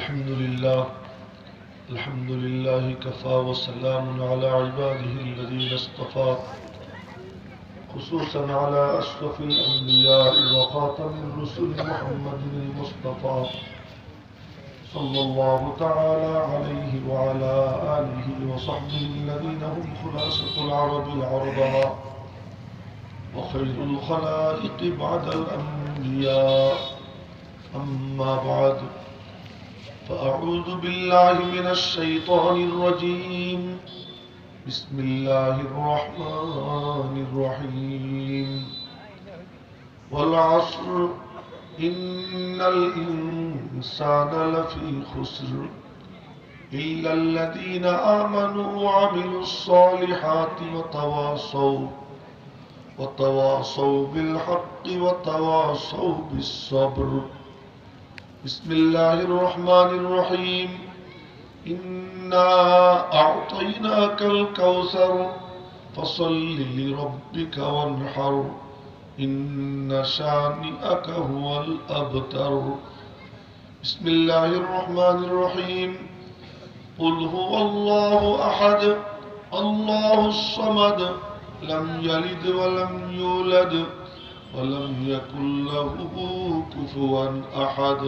الحمد لله كفى وسلام على عباده الذين اصطفى خصوصا على أشرف الأنبياء وخاتم الرسل محمد المصطفى صلى الله تعالى عليه وعلى آله وصحبه الذين هم خلاصة العرب العرباء وخير الخلائق بعد الأنبياء. أما بعد، فأعوذ بالله من الشيطان الرجيم. بسم الله الرحمن الرحيم. والعصر إن الإنسان لفي خسر إلا الذين آمنوا وعملوا الصالحات وتواصوا بالحق وتواصوا بالصبر. بسم الله الرحمن الرحيم. إنا أعطيناك الكوثر فصل لربك وانحر إن شانئك هو الأبتر. بسم الله الرحمن الرحيم. قل هو الله أحد الله الصمد لم يلد ولم يولد ولم يكن له كفوا أحد.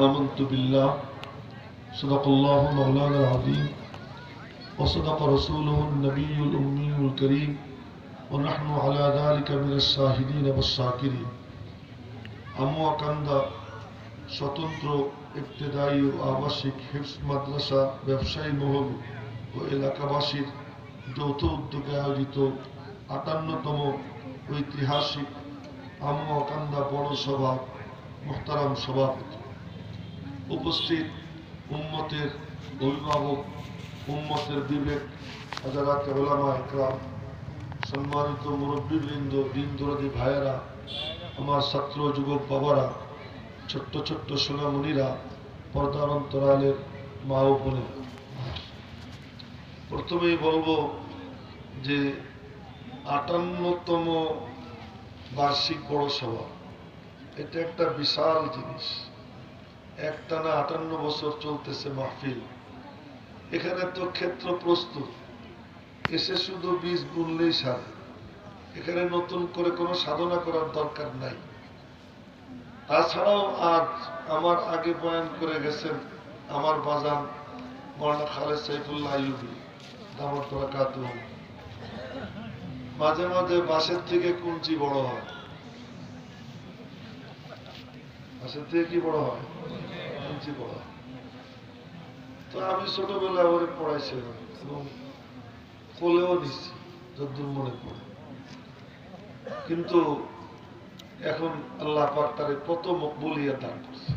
آمنت بالله صدق الله مولانا العظيم وصدق رسوله النبي الأمي الكريم ونحن على ذلك من الشاهدين والشاكرين. আমুয়াকান্দা স্বতন্ত্র ইবতেদায়ী ও আবাসিক হিফজ মাদ্রাসা ব্যবসায়ী মহল ও এলাকাবাসীর যৌথ উদ্যোগে আয়োজিত ৫৮তম ঐতিহাসিক আমুয়াকান্দা বড় সভা মুহতারাম সভাপতি, উপস্থিত উম্মতের অভিভাবক, উম্মতের বিবেক, হাজারাত উলামা ইকরাম, সম্মানিত মুরব্বীবৃন্দ, দিন দরদি ভাইয়েরা, আমার ছাত্র যুবক বাবারা, ছোট্ট ছোট্ট সোনামণিরা, পর্দার অন্তরালের মা ও বোনেরা, প্রথমেই বলবো যে ৫৮তম বার্ষিক বড় সভা এটা একটা বিশাল জিনিস। একটানা ৫৮ বছর চলতেছে মাহফিল। এখানে তো ক্ষেত্র প্রস্তুত, এসে শুধু বীজ বুনলেই সারে। এখানে নতুন করে কোনো সাধনা করার দরকার নাই। তাছাড়াও আজ আমার আগে বয়ান করে গেছেন আমার বাজান মওলানা খালেদ সাইফুল্লাহ আইয়ুবী দামাত বারাকাতুহু। মাঝে মাঝে বাঁশের থেকে কুঞ্চি বড় হয়। বাঁশের থেকে কি বড় হয়? কুঞ্চি বড় হয়। তো আমি ছোটবেলায় ওরে পড়াইছিলাম এবং কোলেও দিচ্ছি যদ্দূর মনে পড়ে। কিন্তু এখন আল্লাহ পাক তারে কত মকবুলিয়ত দান করছে।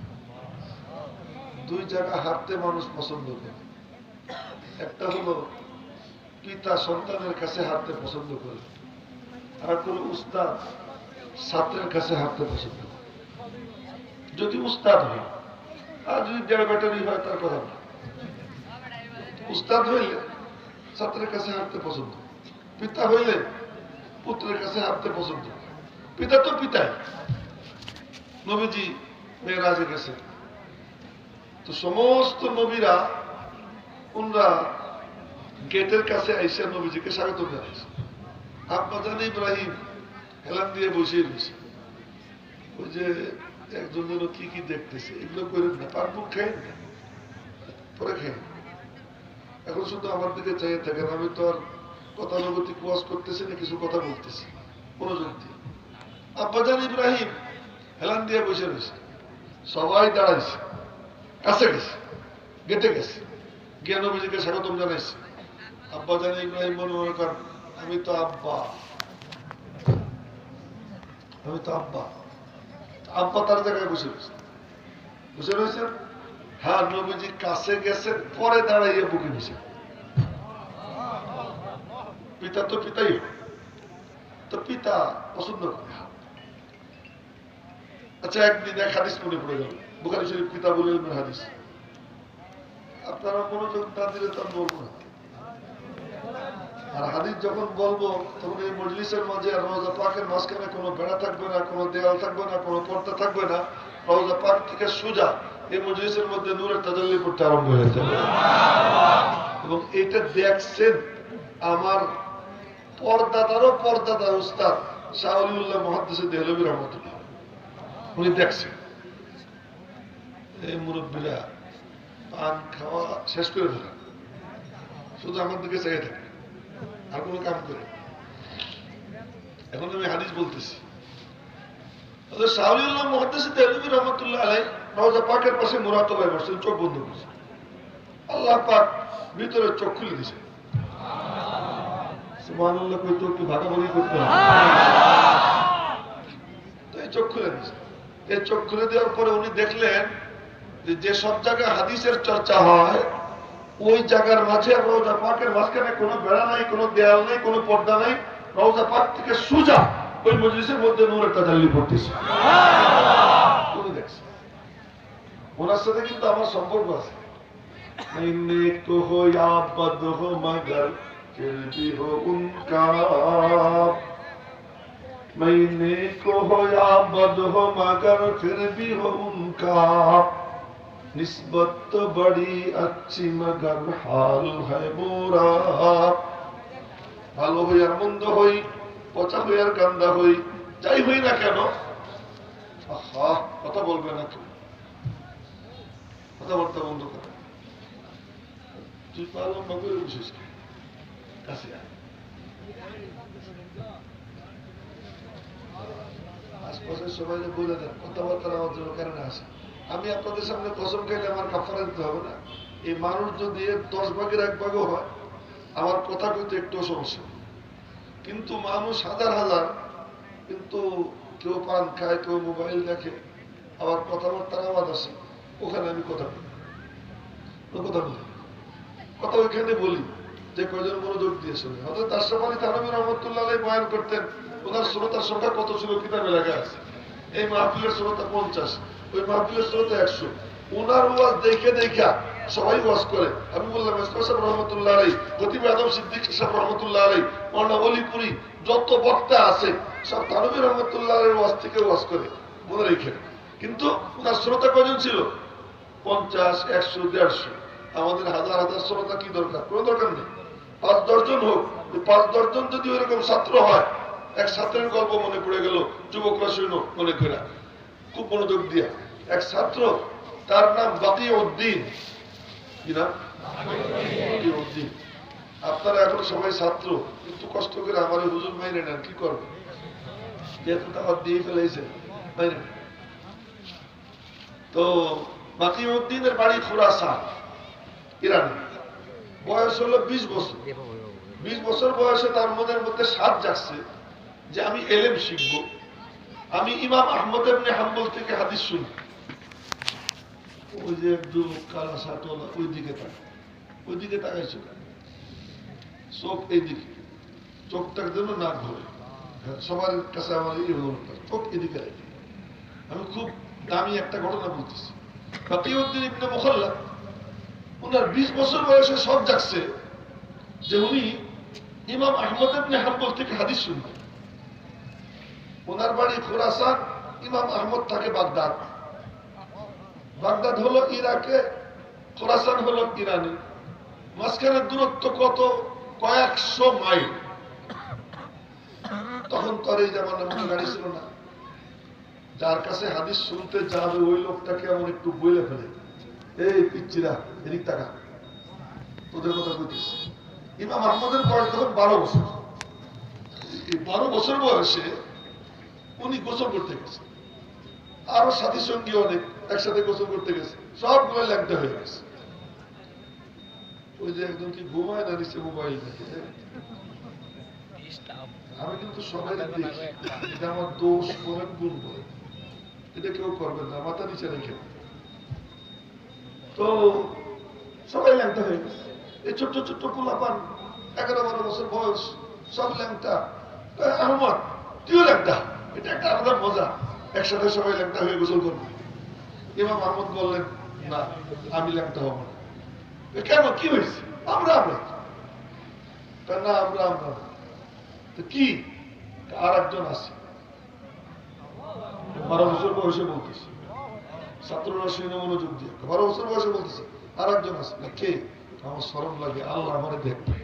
দুই জায়গা হাঁটতে মানুষ পছন্দ করে। একটা হলো পিতা সন্তানের কাছে হাঁটতে পছন্দ করে, আর কোন উস্তাদ ছাত্রের কাছে হাঁটতে পছন্দ করে। যদি উস্তাদ হয়, আর যদি দেড় ব্যাটারি হয় তার কথা না। উস্তাদ হইলে ছাত্রের কাছে হাঁটতে পছন্দ, পিতা হইলে পুত্রের কাছে হাঁটতে পছন্দ। পিতা তো পিতাই। নবীজি মেরাজে গেছে, তো সমস্ত নবীরা ওনরা গেটের কাছে আইসা নবীজিকে স্বাগত জানাইছে। আব্বা জান ইব্রাহিম হেলান দিয়ে বসে রয়েছে। ওই যে একজন যেন কি কি দেখতেছে, এগুলো করেন না, পান মুখ খাই না, পরে খাই। এখন শুধু আমার দিকে চাইয়ে থাকেন। আমি তো আর গতানুগতিক ওয়াজ করতেছি না, কিছু কথা বলতেছি মনোযোগ দিয়ে। আব্বাজান ইব্রাহিম হেলান দিয়ে বসে রয়েছে, সবাই দাঁড়াইছে, কাছে গেছে, গেটে গেছে, গিয়ে নবীজিকে স্বাগতম জানাইছে। আব্বাজান ইব্রাহিম মনে করেন আমি তো আব্বা, আমি তো আব্বা। আব্বা তার জায়গায় বসে রয়েছে, বসে রয়েছেন। হ্যাঁ, নবীজি কাছে গেছেন, পরে দাঁড়াইয়ে বুকে নিছে। পিতা তো পিতাই, তো পিতা পছন্দ করে। আচ্ছা, একদিন এক হাদিস মনে পড়ে গেল, বুখারী শরীফ কিতাবুল ইলমের হাদিস। আপনারা মনোযোগ না দিলে তো আমি বলবো না। আর হাদিস যখন বলবো তখন এই মজলিসের মাঝে আর রওজা পাকের মাঝখানে কোনো বেড়া থাকবে না, কোনো দেওয়াল থাকবে না, কোনো পর্দা থাকবে না। রওজা পাক থেকে সোজা এই মজলিসের মধ্যে নূরের তাজাল্লি করতে আরম্ভ হয়ে যাবে। এবং এটা দেখছেন আমার পর্দাদার উস্তাদ শাহ ওলিউল্লাহ মুহাদ্দিস দেহলভী রহমাতুল্লাহ, উনি দেখছেন এই মুরব্বীরা পান খাওয়া শেষ করে ফেলেন, শুধু আমার দিকে চাইয়ে থাকে, আর কোনো কাম করে। এখন আমি হাদিস বলতেছি, শাহ ওলিউল্লাহ মুহাদ্দিস দেহলভী রহমাতুল্লাহ আলাইহি রওজা পাকের পাশে মুরাকাবায় বসছেন, চোখ বন্ধ করছেন। আল্লাহ পাক ভিতরে চোখ খুলে দিছে। সুবহানাল্লাহ কইতো একটু ভাগাভাগি করতে হবে। তো এই চোখ খুলে দিছে। এই চোখ খুলে দেওয়ার পরে উনি দেখলেন যে সব জায়গায় হাদিসের চর্চা হয় ওই জায়গার মাঝে রওজা পাকের মাঝখানে কোনো বেড়া নাই, কোনো দেয়াল নাই, কোনো পর্দা নাই। রওজা পাক থেকে সোজা ওই মজলিসের মধ্যে নূরের তাজাল্লি পড়তেছে। উনি দেখছেন। ওনার সাথে কিন্তু আমার সম্পর্ক আছে। मैं नेक हो या बद हो मगर फिर भी हो उनका, मैं नेक हो या बद हो मगर फिर भी हो उनका, निस्बत तो बड़ी अच्छी मगर हाल है बुरा। ভালো হই আর মন্দ হই, পচা হই আর গান্দা হই, যাই হই না কেন, কথা বলবে না কেউ, কথাবার্তা বন্ধ করে। তুই পারলাম না করে বিশেষ কাছে আশপাশের সবাই বলে দেন কথাবার্তা আমার জন্য কারণে আসে। আমি আপনাদের সামনে কসম খাইলে আমার কাফারা দিতে হবে না। এই মানুষ যদি 10 ভাগের 1 ভাগও হয়, আমার কথা কইতে একটু সমস্যা। কিন্তু মানুষ হাজার হাজার, কিন্তু কেউ পান খায়, কেউ মোবাইল দেখে, আবার কথাবার্তার আওয়াজ আসে, ওখানে আমি কথা বলি, কথা ওইখানে বলি যে কয়জন মনোযোগ দিয়ে শুনে। হযরত আশরাফ আলী থানভী রহমাতুল্লাহ আলাইহি বয়ান করতেন, ওনার শ্রোতার সংখ্যা কত ছিল কিতাবে লেখা আছে। এই মাহফিলের শ্রোতা 50, ওই মাহফিলের শ্রোতা 100। ওনার ওয়াজ দেখা সবাই ওয়াজ করে। আমি বললাম ইসমাইল সাহেব রহমাতুল্লাহ আলাইহি, খতিব আদম সিদ্দিক সাহেব রহমাতুল্লাহ আলাইহি, মাওলানা ওলিপুরি, যত বক্তা আছে সব থানভী রহমাতুল্লাহ আলাইহির ওয়াজ থেকে ওয়াজ করে, মনে রেখে। কিন্তু ওনার শ্রোতা কয়জন ছিল? 50, 100, 150। আমাদের হাজার হাজার শ্রোতা কি দরকার? কোনো দরকার নেই। 5-10 জন হোক। 5-10 জন যদি ওইরকম ছাত্র হয়, এক ছাত্রের গল্প মনে পড়ে গেল, যুবকরা শুনো মনে করে খুব মনোযোগ দিয়া। এক ছাত্র, তার নাম বাকিউদ্দিন। কি নাম? বাকিউদ্দিন। আপনারা এখন সবাই ছাত্র, কিন্তু কষ্ট করে আমার হুজুর মাইনে নেন, কি করবে? যেহেতু তারা দিয়ে ফেলেছে মাইনে। তো বাকিউদ্দিনের বাড়ি খুরাসান, ইরানে। বয়স হলো 20 বছর। 20 বছর বয়সে তার মনের মধ্যে সাধ জাগছে যে আমি এলেম শিখবো, আমি ইমাম আহমদ ইবনে হাম্বল থেকে হাদিস শুনবো। ওই যে একদম কালা সাতলা ওইদিকে তাকাইছো, চোখ এইদিকে, চোখটার জন্য নাক ধরে সবার কাছে আমার চোখ এদিকে রাখি। আমি খুব দামি একটা ঘটনা বলতেছি। বাকিউদ্দিন ইবনে মুখাল্লা, উনার 20 বছর বয়সে সব জাগছে যে উনি ইমাম আহমদ ইবনে হাম্বল থেকে হাদিস শুনবেন। ওনার বাড়ি খুরাসান, ইমাম আহমদ থাকে বাগদাদ। বাগদাদ হলো ইরাকে, খুরাসান হলো ইরানে। মাঝখানের দূরত্ব কত? কয়েকশো মাইল। তখন তো আর এই জামানার মতো গাড়ি ছিল না। যার কাছে হাদিস শুনতে যাবে ওই লোকটাকে এমন একটু বইলে ফেলে, এই পিচ্চিরা এদিক টাকা, তোদের কথা বলছিস। ইমাম আহমদের বয়স তখন 12 বছর। এই 12 বছর বয়সে উনি গোসল করতে গেছে, আরো সাথী সঙ্গী অনেক একসাথে গোসল করতে গেছে, সবগুলো ল্যাংটা হয়ে গেছে। ওই যে একজন কি ঘুমায় না নিচে মোবাইল দেখে। আমি কিন্তু সবাই দেখি, এটা আমার দোষ বলেন, গুণ বলেন, এটা কেউ করবেন না, মাথা নিচে রেখে। তো সবাই ল্যাংটা হয়ে গেছে। এই ছোট্ট ছোট্ট পোলাপান, 11-12 বছর বয়স, সব ল্যাংটা। আহমদ তুইও ল্যাংটা, এটা একটা আলাদা মজা, একসাথে সবাই ল্যাংটা হয়ে গোসল করবে। ইমাম আহমদ বললেন, না আমি ল্যাংটা হব না। কেন, কি হয়েছে? আমরা না আমরা আমরা না। তো কি আর একজন আছে 12 বছর বয়সে বলতেছে, ছাত্ররা শুনে মনোযোগ দিয়ে 12 বছর বয়সে বলতেছে আর একজন আছে কে? আমার শরম লাগে, আল্লাহ আমারে দেখবে।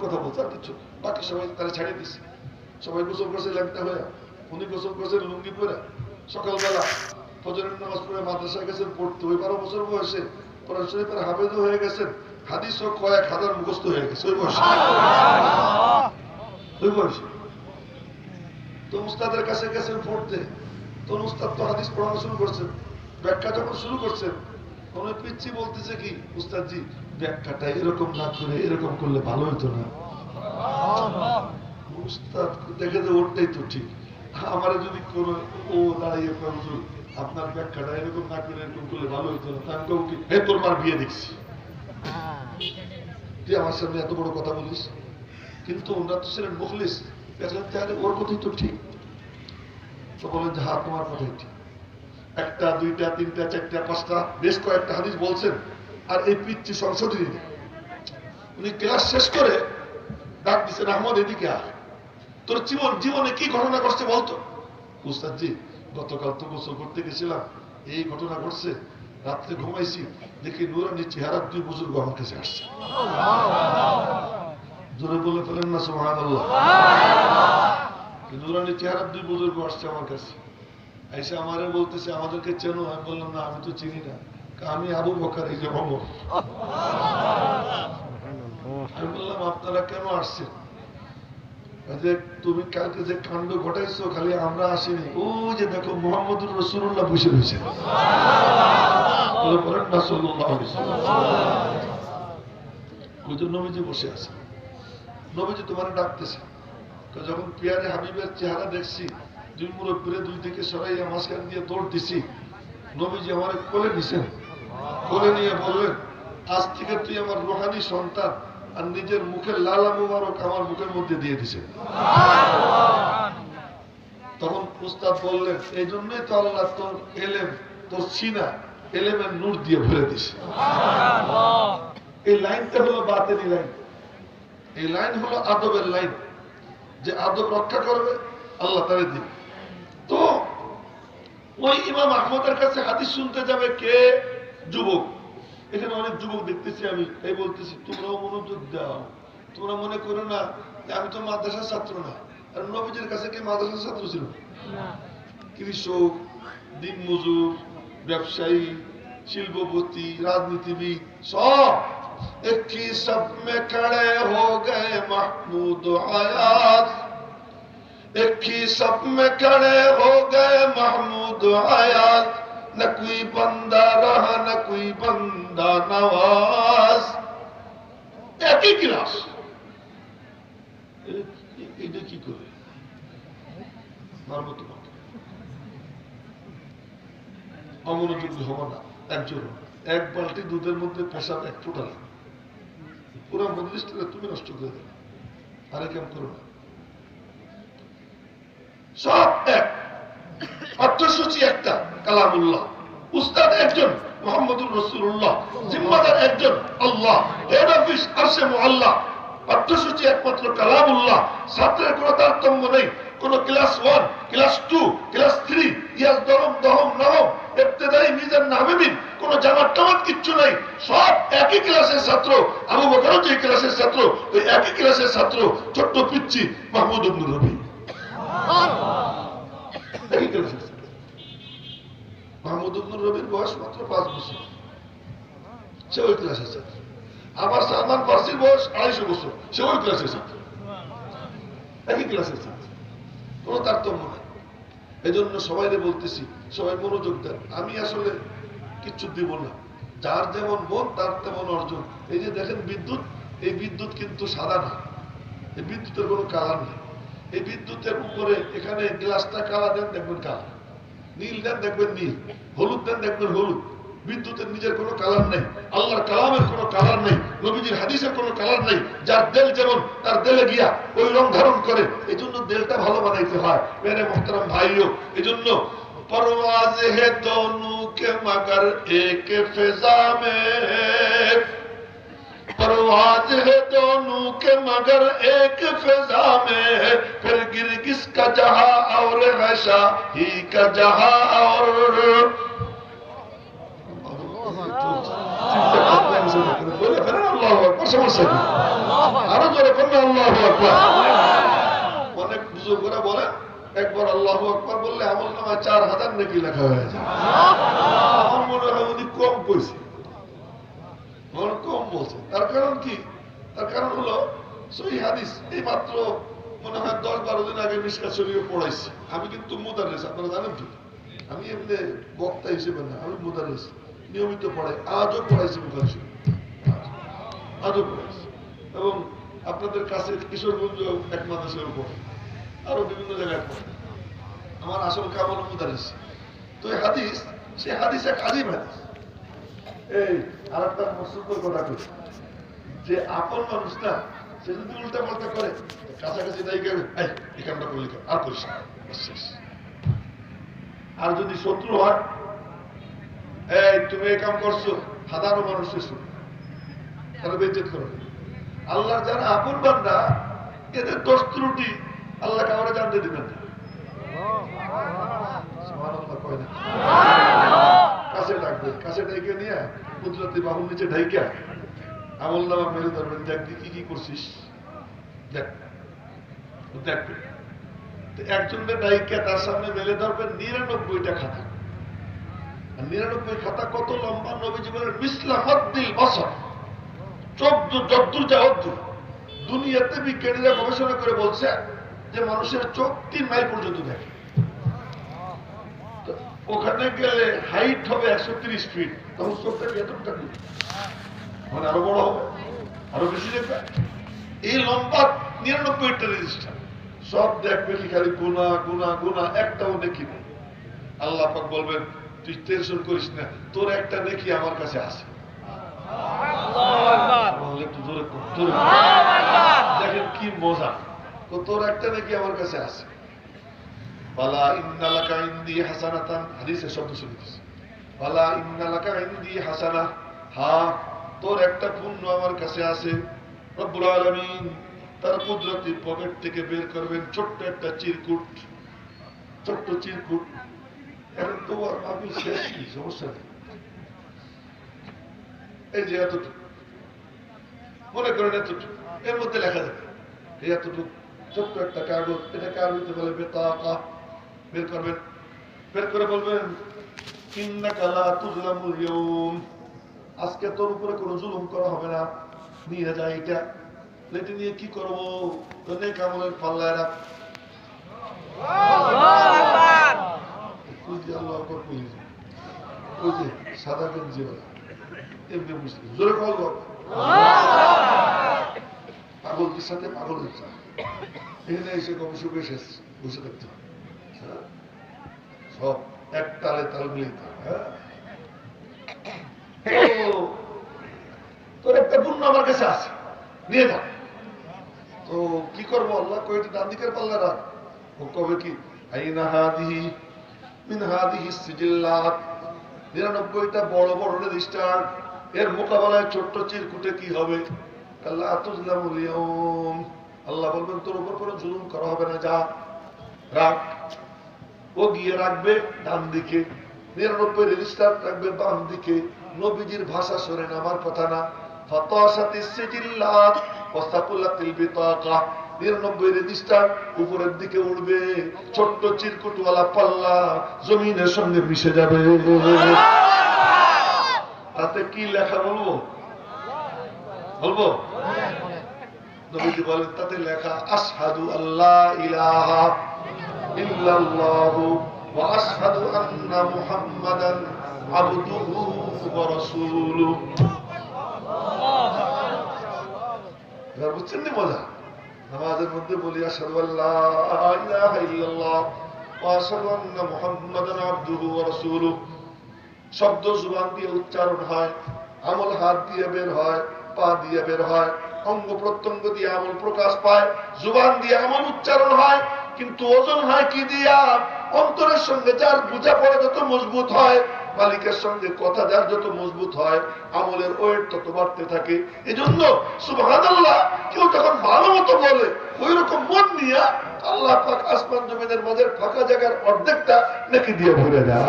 কথা বলছে আর কিছু, বাকি সবাই তারা ছাড়িয়ে দিচ্ছে। সবাই গোসল করছে ল্যাংটা হয়ে, উনি গোসল করছেন লুঙ্গি পরে, সকালবেলা ফজরের নামাজ পড়ে মাদ্রাসায় গেছেন পড়তে। ওই 12 বছর বয়সে কোরআন শরীফের হাফেজ হয়ে গেছেন, হাদিসও কয়েক হাজার মুখস্থ হয়ে গেছে ওই বয়সে। ওই বয়সে তো উস্তাদের কাছে গেছেন পড়তে, তো উস্তাদ তো হাদিস পড়ানো শুরু করছেন। ব্যাখ্যা যখন শুরু করছেন, কোন পিচ্ছি বলতেছে কি, উস্তাদজি ব্যাখ্যাটা এরকম না করে এরকম করলে ভালো হইতো না। উস্তাদ দেখে যে ওরটাই তো ঠিক, আমার যদি কোন ও দাঁড়িয়ে হুজুর আপনার ব্যাখ্যাটা এরকম না করে এরকম করলে ভালো হইতো না, আমি কেউ কি হে তোর মার বিয়ে দেখছি, তুই আমার সামনে এত বড় কথা বলিস। কিন্তু ওনারা তো ছিলেন মুখলিস, দেখলেন তাহলে ওর কথাই তো ঠিক। তো বলেন যে হ্যাঁ তোমার কথাই ঠিক। একটা দুইটা তিনটা চারটা পাঁচটা বেশ কয়েকটা হাদিস বলছেন, আর এই পিচ্ছি সংশোধনী উনি ক্লাস শেষ করে ডাক দিচ্ছেন, আহমদ এদিকে আয়, তোর জীবনে কি ঘটনা ঘটছে বলতো। উস্তাদজি গতকাল তো গোসল করতে গেছিলাম, এই ঘটনা ঘটছে, রাত্রে ঘুমাইছি, দেখি নুরানি চেহারা 2 বুজুর্গ আমার কাছে আসছে। জোরে বলে ফেলেন না সুবহানাল্লাহ। নুরানি চেহারা 2 বুজুর্গ আসছে আমার কাছে, এসে আমারে বলতেছে আমাদেরকে চেনো? আমি বললাম না আমি তো চিনি না। আমি আবু বকর, এই যে ওমর। আমি বললাম আপনারা কেন আসছেন? যে তুমি কালকে যে কাণ্ড ঘটাইছো খালি আমরা আসিনি, ও যে দেখো মুহাম্মদুর রাসূলুল্লাহ বসে রয়েছে। নবীজি বসে আছে, নবীজি তোমার ডাকতেছে। যখন পিয়ারে হাবিবের চেহারা দেখছি, 2 মুরব্বীরে 2 দিকে সরাইয়া মাঝখান দিয়ে দৌড় দিছি, নবীজি আমার কোলে নিছেন, কোলে নিয়ে বললেন আজ থেকে তুই আমার রুহানি সন্তান, আর নিজের মুখের লালা মুবারক আমার মুখের মধ্যে দিয়ে দিছে। তখন উস্তাদ বললেন এই জন্যই তো আল্লাহ তোর এলেম, তোর সিনা এলেমের নূর দিয়ে ভরে দিছে। এই লাইনটা হলো বাতেনি লাইন, এই লাইন হলো আদবের লাইন, যে আদব রক্ষা করবে আল্লাহ তারে দিবে। তো ওই ইমাম আহমদের কাছে হাদিস শুনতে যাবে কে? যুবক। এখানে অনেক যুবক দেখতেছি আমি, এই বলতেছি তোমরাও মনোযোগ দাও, তোমরা মনে করো না যে আমি তো মাদ্রাসার ছাত্র না। আর নবীজির কাছে কি মাদ্রাসার ছাত্র ছিল? কৃষক, দিনমজুর, ব্যবসায়ী, শিল্পপতি, রাজনীতিবিদ সব एक ही सब में खड़े हो गए महमूद आयात, एक ही सब में खड़े हो गए महमूद आयात, न कोई बंदा रहा न कोई बंदा नवाज। एक ही क्लास, এটা কি করে মারবো তোমাকে? অমনোযোগী হবো না। একজন এক বালতি দুধের মধ্যে পেশাব 1 ফোঁটা পুরো মজলিসটা তুমি নষ্ট করে দেবে, আরে কেমন করো না। সব এক, অর্থসূচি একটা, কালামুল্লাহ। উস্তাদ একজন মুহাম্মদুর রাসূলুল্লাহ, জিম্মাদার একজন আল্লাহ, হেড অফিস আরশে মুআল্লা, অর্থসূচি একমাত্র কালামুল্লাহ। ছাত্রের কোনো তারতম্য নেই, কোন ক্লাস 1, ক্লাস 2, ক্লাস 3, ইয়াস দরম দহম নহম, ইবতেদাই মিজান নাহবিবিন, কোন জামাত টামাত কিচ্ছু নাই, সব একই ক্লাসের ছাত্র। আবু বকরও যে ক্লাসের ছাত্র, ওই একই ক্লাসের ছাত্র ছোট্ট পিচ্চি মাহমুদ ইবনে রবি, একই ক্লাসের ছাত্র। মাহমুদ ইবনে রবির বয়স মাত্র 5 বছর, সে ওই ক্লাসের ছাত্র। আবার সালমান ফার্সির বয়স 250 বছর, সে ওই ক্লাসের ছাত্র, একই ক্লাসের ছাত্র, কোনো তারতম্য নাই। এই জন্য সবাই বলতেছি সবাই মনোযোগ দেন। আমি আসলে কিচ্ছু দিব না, যার যেমন মন তার তেমন অর্জন। এই যে দেখেন বিদ্যুৎ, এই বিদ্যুৎ কিন্তু সাদা না, এই বিদ্যুতের কোনো কালার নেই। এই বিদ্যুতের উপরে এখানে গ্লাসটা কালা দেন দেখবেন কালা, নীল দেন দেখবেন নীল, হলুদ দেন দেখবেন হলুদ। বিদ্যুতের নিজের কোনো কালার নেই, আল্লাহর কালামের কোনো কালার নেই, নবীজির হাদিসের কোনো কালার নেই। যার দেল যেমন তার দেলে গিয়া ওই রং ধারণ করে। এই জন্য দেলটা ভালো বানাইতে হয় মেরে মোহতারাম ভাইও। এই জন্য परवाज है दोनों के मगर एक फिजा में, परवाज परवाज है दोनों के मगर एक फिजा में फिर गिरगिस का जहां और है शाही का जहां और আরো জোরে করলে আল্লাহু আকবার। অনেক বুজুর্গরা বলেন একবার আল্লাহু আকবার বললে আমল নামায় 4000 নেকি লেখা হয়ে যায়। আমার মনে হয় উনি কম কইছে, কম বলছে। তার কারণ কি? তার কারণ হলো সহিহ হাদিস এই মাত্র মনে হয় 10-12 দিন আগে মিশকাত শরীফ পড়াইছি। আমি কিন্তু মুদাররিস, আপনারা জানেন তো, আমি এমনি বক্তা হিসেবে না, আমি মুদাররিস, নিয়মিত পড়াই। আজও পড়াইছি বুখারী শরীফ, আজও পড়াইছি। এবং আপনাদের কাছে কিশোরগঞ্জ এক মাদ্রাসার উপর আরো বিভিন্ন জায়গায় পড়ে। আমার আসল কাম হলো মুদাররিস। তো এই হাদিস, সে হাদিস এক আজীব হাদিস। এই আর একটা মসুদের কথা কই, যে আপন মানুষ না, সে যদি উল্টা পাল্টা করে কাছাকাছি তাই গেলে এই কামটা করলি আর করিস না, আর যদি শত্রু হয় এই তুমি এই কাম করছো, হাজারো মানুষ তারা বেইজ্জত করে। আল্লাহ যারা আপন বান্দা এদের দোষ ত্রুটি আল্লাহ কাউরে জানতে দিবেন না। সুবহানাল্লাহ কয় না, কাছে ডাকবে, কাছে ডেকে নিয়ে কুদরতি বাহুর নিচে ঢাইকা আমল নামা মেরে ধরবেন, দেখ কি কি করছিস, দেখ দেখবে। একজনের ডাইকা তার সামনে মেলে ধরবেন 99টা খাতা। 99 খাতা কত লম্বা? নবীজি বলেন মিসলা মাদ্দিল বসর, যদ্দুর যা অদ্দুর। দুনিয়াতে বিজ্ঞানীরা গবেষণা করে বলছে যে মানুষের চোখ 3 মাইল পর্যন্ত দেখে। ওখানে গেলে হাইট হবে 130 ফিট, তখন চোখটা এতটা মানে আরো বড় হবে, আরো বেশি দেখবে। এই লম্বা 99টা রেজিস্টার সব দেখবে, খালি গুনা গুনা গুনা, একটাও নেকি নেই। আল্লাহ পাক বলবেন তুই টেনশন করিস না, তোর একটা নেকি আমার কাছে আছে। দেখেন কি মজা, তোর একটা নেকি আমার কাছে আছে। বালা ইন্নালাকা ইনদি হাসানাতান, হাদিসের শব্দ শুনেছি। বালা ইন্নালাকা ইনদি হাসানা, হ্যাঁ তোর একটা পুণ্য আমার কাছে আছে। রব্বুল আলামিন তার কুদরতি পকেট থেকে বের করবেন ছোট্ট একটা চিরকুট, ছোট্ট চিরকুট। এখন তো আর মাহফিল শেষ, কি সমস্যা নেই। এই যে এতটুকু মনে করেন, এতটুকু এর মধ্যে লেখা যাবে, এই এতটুকু ছোট্ট একটা কাগজ, এটা কাগজে বলে বেতাকা। বের করবেন, বের করে বলবেন ইন্নাকা লা তুযলামুল ইয়াওম, আজকে তোর উপরে কোনো জুলুম করা হবে না, নিয়ে যায় এটা। এটা নিয়ে কি করবো? নেক আমলের পাল্লায় রাখ। ওই যে সাদা গেঞ্জি এমনি মুসলিম, জোরে বলব পাগলদের সাথে পাগলের সাথে এখানে এসে গবেষকে শেষ বসে থাকতে হবে। সব এক তালে তাল মিলিত। তোর একটা পুণ্য আমার কাছে আছে, নিয়ে যা। তো কি করবো? আল্লাহ কয়েকটি ডান দিকের পাল্লা রাখ। ও কবে কি আইনা হাদিহি মিন হাদিহি সিজিল্লাত, 99টা বড় বড় রেজিস্টার, এর মোকাবেলায় ছোট্ট চিরকুটে কি হবে? আল্লাহ তুযলামুল ইয়াওম, আল্লাহ বলবেন তোর উপর কোনো জুলুম করা হবে না, যা রাখ। ও গিয়ে রাখবে ডান দিকে, 99 রেজিস্টার রাখবে বাম দিকে। নবীজির ভাষা শোনেন, আমার কথা না। ফাতাশাতিস সিজিল্লাত ওয়াসাকুলাতিল বিতাকা, 99 রেজিস্টার উপরের দিকে উঠবে, ছোট্ট চিরকুটওয়ালা পাল্লা জমিনের সঙ্গে মিশে যাবে। তাতে কি লেখা বলবো? বলবো? নবীজি বলেন তাতে লেখা আশহাদু আল্লা ইলাহা ইল্লাল্লাহু ওয়া আশহাদু আন্না মুহাম্মাদান আবদুহু ওয়া রাসূলুহু। এবার বুঝছেন না মজা? নামাজের মধ্যে বলি আশহাদু আল্লা ইলাহা ইল্লাল্লাহ ওয়া আশহাদু আন্না মুহাম্মাদান আবদুহু ওয়া রাসূলুহু। শব্দ জবান দিয়ে উচ্চারণ হয়, আমল হাত দিয়ে বের হয়, পা দিয়ে বের হয়, অঙ্গ প্রত্যঙ্গ দিয়ে আমল প্রকাশ পায়, জবান দিয়ে আমল উচ্চারণ হয়। কিন্তু ওজন হয় কি দিয়া? অন্তরের সঙ্গে যার বোঝাপড়া যত মজবুত হয়, মালিকের সঙ্গে কথা যার যত মজবুত হয় আমলের ওয়েট তত বাড়তে থাকে। এজন্য সুবহানাল্লাহ কেউ যখন ভালো মতো বলে ওই রকম মন নিয়ে আল্লাহ পাক আসমান জমিনের মাঝে ফাঁকা জায়গার অর্ধেকটা নেকি দিয়ে ভরে দেয়।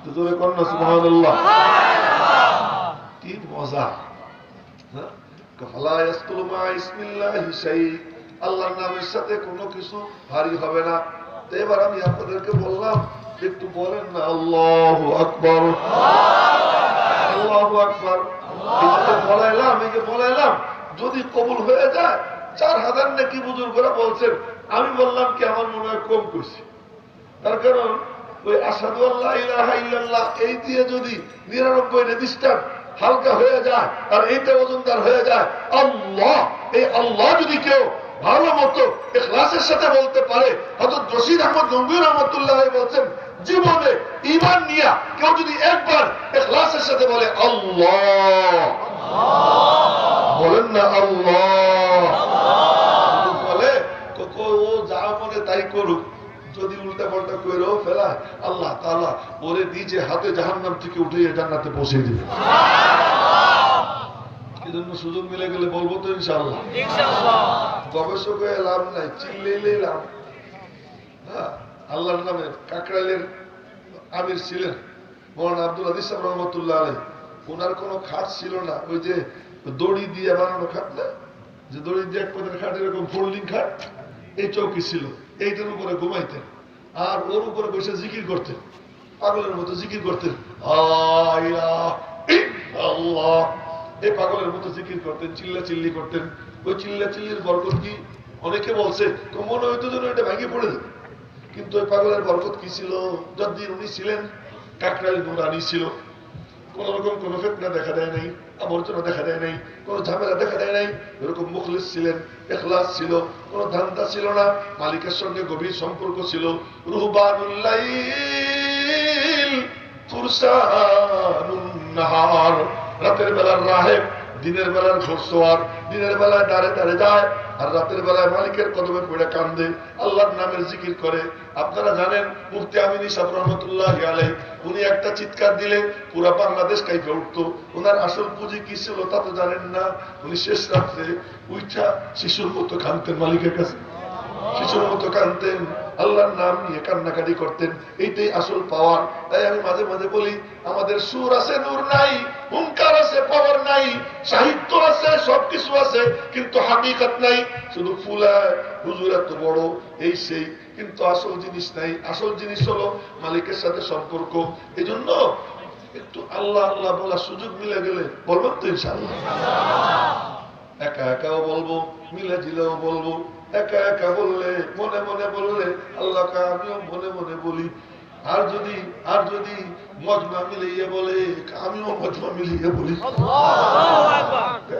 তো জোরে কন্যা সুবহানাল্লাহ, কি মজা। আল্লাহর নামের সাথে কোনো কিছু ভারী হবে না। তো এবার আমি আপনাদেরকে বললাম একটু বলেন না আল্লাহু আকবার, আল্লাহু আকবার। এই যে বলাইলাম যদি কবুল হয়ে যায় 4000 নাকি বুজুর্গরা বলছেন। আমি বললাম কি আমার মনে হয় কম করছি, তার কারণ ওই আশহাদু আল্লা ইলাহা ইল্লাল্লাহ এই দিয়ে যদি 99 রেজিস্টার হালকা হয়ে যায় আর এইটা ওজনদার হয়ে যায়, আল্লাহ, এই আল্লাহ যদি কেউ ভালো মতো ইখলাসের সাথে বলতে পারে, হযরত রশিদ আহমদ গঙ্গুহি রাহমাতুল্লাহ বলছেন জীবনে ঈমান নিয়ে কেউ যদি একবার ইখলাসের সাথে বলে আল্লাহ, বলেন না আল্লাহ, বলে ও যা মনে তাই করুক, যদি উল্টা পাল্টা করেও ফেলায় আল্লাহ তাআলা ওরে নিজে হাতে জাহান্নাম থেকে উঠিয়ে জান্নাতে পৌঁছে দিবে। এজন্য সুযোগ মিলে গেলে বলবো তো ইনশাআল্লাহ। গবেষক হয়ে লাভ নাই, চিল্লেইলেই লাভ। হ্যাঁ, আল্লাহর নামে কাকরাইলের আমির ছিলেন মৌলানা আব্দুল আদিস সাহেব রহমতুল্লাহ আলাইহি। ওনার কোনো খাট ছিল না, ওই যে দড়ি দিয়ে বানানো খাট না, যে দড়ি দিয়ে এক পদের খাট, এরকম ফোল্ডিং খাট, এই চৌকি ছিল, এইটার উপরে ঘুমাইতেন আর ওর উপরে বসে জিকির করতেন, পাগলের মতো জিকির করতেন, আল্লাহ, এই পাগলের মতো জিকির করতেন, চিল্লা চিল্লি করতেন। ওই চিল্লা চিল্লির বরকত কি অনেকে বলছে মনে হইতো যেন এটা ভেঙে পড়ে যেত, কিন্তু ওই পাগলের বরকত কি ছিল? যতদিন উনি ছিলেন কাকরাইল নুরানি ছিল, কোন রকম কোন ফিতনা দেখা দেয় নাই, আবর্জনা দেখা দেয় নাই, কোন ঝামেলা দেখা দেয় নাই। এরকম মুখলিস ছিলেন, ইখলাস ছিল, কোন ধান্দা ছিল না, মালিকের সঙ্গে গভীর সম্পর্ক ছিল। রুহবানুল লাইল ফুরসানুন নাহার, রাতের বেলার রাহেব, দিনের বেলার ঘোড়সওয়ার, দিনের বেলায় দাঁড়ে দাঁড়ে যায় আর রাতের বেলায় মালিকের কদমে পড়ে কান্দে, আল্লাহর নামের জিকির করে। আপনারা জানেন মুফতি আমিন সাহেব রহমতুল্লাহি আলাইহি, উনি একটা চিৎকার দিলে পুরা বাংলাদেশ কাঁপে উঠতো। ওনার আসল পুঁজি কি ছিল তা তো জানেন না। উনি শেষ রাত্রে উইঠা শিশুর মতো কাঁদতেন মালিকের কাছে, শিশুর মতো কাঁদতেন, আল্লাহর নাম নিয়ে কান্নাকাটি করতেন। এইটাই আসল পাওয়ার। তাই আমি মাঝে মাঝে বলি আমাদের সুর আছে, নূর নাই, হুঙ্কার আছে, পাওয়ার নাই, সাহিত্য আছে, সবকিছু আছে, কিন্তু হাকিকত নাই। শুধু ফুলায় হুজুর এত বড় এই সেই, কিন্তু আসল জিনিস নাই। আসল জিনিস হলো মালিকের সাথে সম্পর্ক। এই জন্য একটু আল্লাহ আল্লাহ বলার সুযোগ মিলে গেলে বলবেন তো ইনশাআল্লাহ। একা একাও বলবো, মিলে জিলেও বলবো। একা একা বললে, মনে মনে বললে আল্লাহকে আমিও মনে মনে বলি। আর যদি মজমা মিলিয়ে বলে আমিও মজমা মিলিয়ে বলি।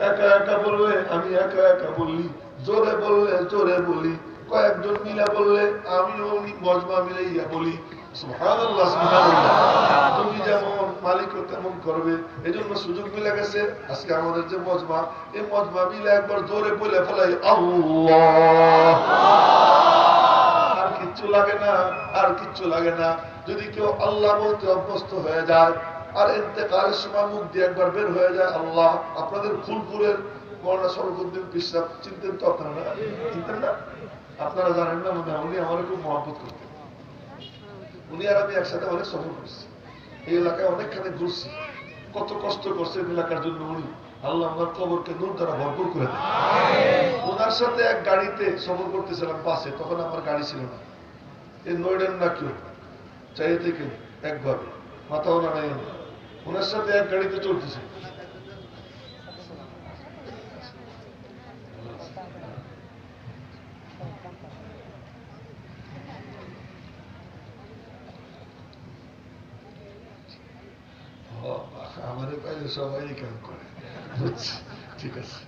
একা একা বললে আমি একা একা বললি, জোরে বললে জোরে বলি, কয়েকজন মিলা বললে আমিও মজমা মিলাইয়া বলি। সুবহানাল্লাহ, সুবহানাল্লাহ। তুমি যেমন মালিকও তেমন করবে। এই জন্য সুযোগ মিলে গেছে। আজকে আমাদের যে মজমা, এই মজমা মিলে একবার জোরে বলে ফেলাই আল্লাহ, আর কিচ্ছু লাগে না, আর কিচ্ছু লাগে না। যদি কেউ আল্লাহ বলতে অভ্যস্ত হয়ে যায় আর ইন্তেকালের সময় মুখ দিয়ে একবার বের হয়ে যায় আল্লাহ। আপনাদের ফুলপুরের মৌলানা শরফুদ্দিন পিসা চিনতেন তো আপনারা? চিনতেন না? আপনারা জানেন না মনে হয়। উনি আমার খুব মহব্বত করতেন। উনি আর আমি একসাথে অনেক সফর করছি, এই এলাকায় অনেকখানে ঘুরছি, কত কষ্ট করছেন এলাকার জন্য উনি। আল্লাহ আমার কবরকে নূর দ্বারা ভরপুর করে দেন। ওনার সাথে এক গাড়িতে সফর করতেছিলাম বাসে, তখন আমার গাড়ি ছিল না। এই নয়ডেন না কেউ চাই থেকে একভাবে মাথাও না নাই, ওনার সাথে এক গাড়িতে চলতেছে। আমাদের পাইলে সবাই কাম করে, ঠিক আছে।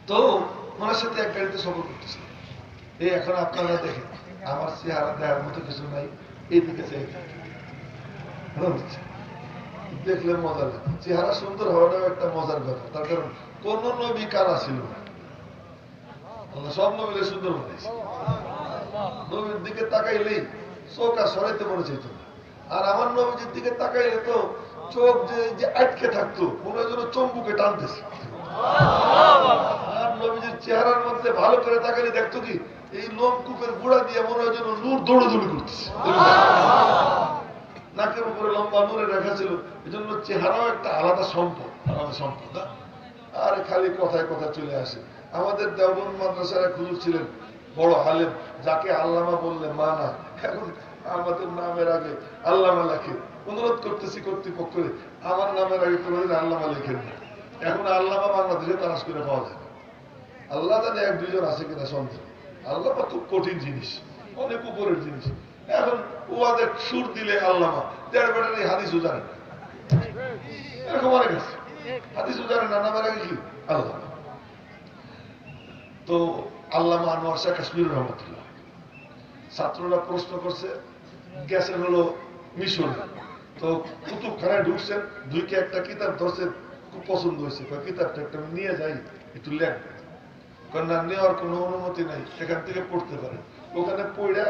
তো ওনার সাথে এক গাড়িতে সফর করতেছে। এই এখন আপনারা দেখেন আমার চেহারা দেওয়ার মতো কিছু নাই, এইদিকে দেখলে মজা লাগে। চেহারা সুন্দর হওয়াটাও একটা মজার ব্যাপার, তার কারণ কোন নবী কারা ছিল না, সব নবীরে সুন্দর বানাইছে। নবীর দিকে তাকাইলেই চোখ আর সরাইতে মনে চাইতো না। আর আমার নবীজির দিকে তাকাইলে তো চোখ যে আটকে থাকতো, মনে হয় যেন চম্বুকে টানতেছে। আর নবীজির চেহারার মধ্যে ভালো করে তাকাইলে দেখতো কি এই লোমকূপের গুড়া দিয়ে মনে হয় যেন নূর দৌড়াদৌড়ি করতেছে। নাকের উপরে লম্বা নূরে রেখা ছিল, এই জন্য চেহারাও একটা আলাদা সম্পদ, আলাদা সম্পদ না। আর খালি কথায় কথা চলে আসে। আমাদের দেওবন্দ মাদ্রাসার এক হুজুর ছিলেন, বড় আলেম, যাকে আল্লামা বললে মানা। এখন আমাদের নামের আগে আল্লামা লেখে। অনুরোধ করতেছি কর্তৃপক্ষকে, আমার নামের আগে কোনোদিন আল্লামা লেখেন না। এখন আল্লামা বাংলাদেশে তালাশ করে পাওয়া যায় না। আল্লাহ জানে এক দুইজন আছে কিনা সন্দেহ। আল্লামা খুব কঠিন জিনিস, অনেক উপরের জিনিস। এখন ওয়াদের সুর দিলে আল্লামা, দেড় বেটার এই হাদিসও জানে না, এরকম অনেক আছে। হাদিসও জানে না, নামের আগে কি আল্লাহ। তো আল্লামা আনোয়ার শাহ কাশ্মীর রহমতুল্লাহ, ছাত্ররা প্রশ্ন করছে, গেছেন হলো মিশরে, তো কুতুবখানায় ঢুকছেন, দুইকে একটা কিতাব ধরছে, খুব পছন্দ হয়েছে, কিতাবটা একটা নিয়ে যাই, একটু লেখ। না, নেওয়ার কোনো অনুমতি নাই, এখান থেকে পড়তে পারে। ওখানে পড়া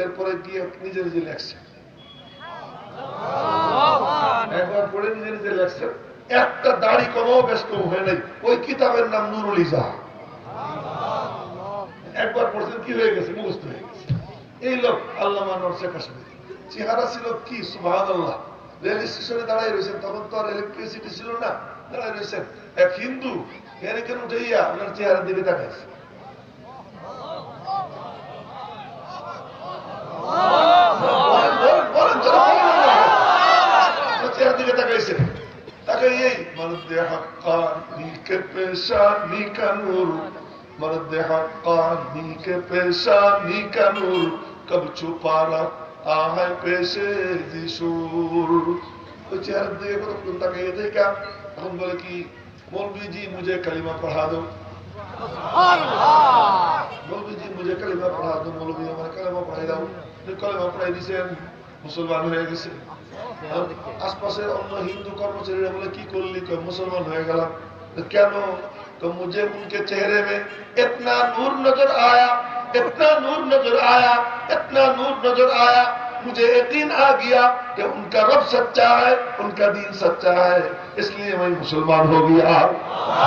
এরপরে গিয়ে নিজে নিজে লেখছে, একবার পড়ে নিজে নিজে লেখছে। একটা দাড়ি কমাও ব্যস্ত হয়ে নাই। ওই কিতাবের নাম নুরুল ইজাহা। একবার পড়ছেন, কি হয়ে গেছে, মুখস্থ হয়ে গেছে। এই লোক আল্লামা আনোয়ার শাহ কাশ্মীরি। চেহারা ছিল কি সুবহানাল্লাহ। রেল স্টেশনে দাঁড়াই রয়েছেন, তখন তো আর ইলেকট্রিসিটি ছিল না, দাঁড়াই রয়েছেন। এক হিন্দু এখানে উঠাইয়া আপনার চেহারার দিকে তাকাইছে। চেহারার দিকে তাকাইছে, তাকাই এই মর্দে হক্কানি কে পেশানি কা নূর, मर्द हक्कानी के पेशानी का नूर कब छुपा रखता है पेशे दिशूर। तो चेहरे दिए को तो ताकिए देखा, हम बोले कि मौलवी जी मुझे कलिमा पढ़ा दो, मौलवी जी मुझे कलिमा पढ़ा दो। मौलवी हमारे कलिमा पढ़ाई दाओ। कलिमा पढ़ाई दिसे मुसलमान হয়ে গেছে। आसपास अन्य हिंदू कर्मचारी बोले की করলি, मुसलमान হয়ে গেলাম। কেন? तो मुझे उनके चेहरे में इतना नूर नजर आया, इतना नूर नजर आया, इतना नूर नजर आया, मुझे यकीन आ गया कि उनका रब सच्चा है, उनका दीन सच्चा है, इसलिए मैं मुसलमान हो गया।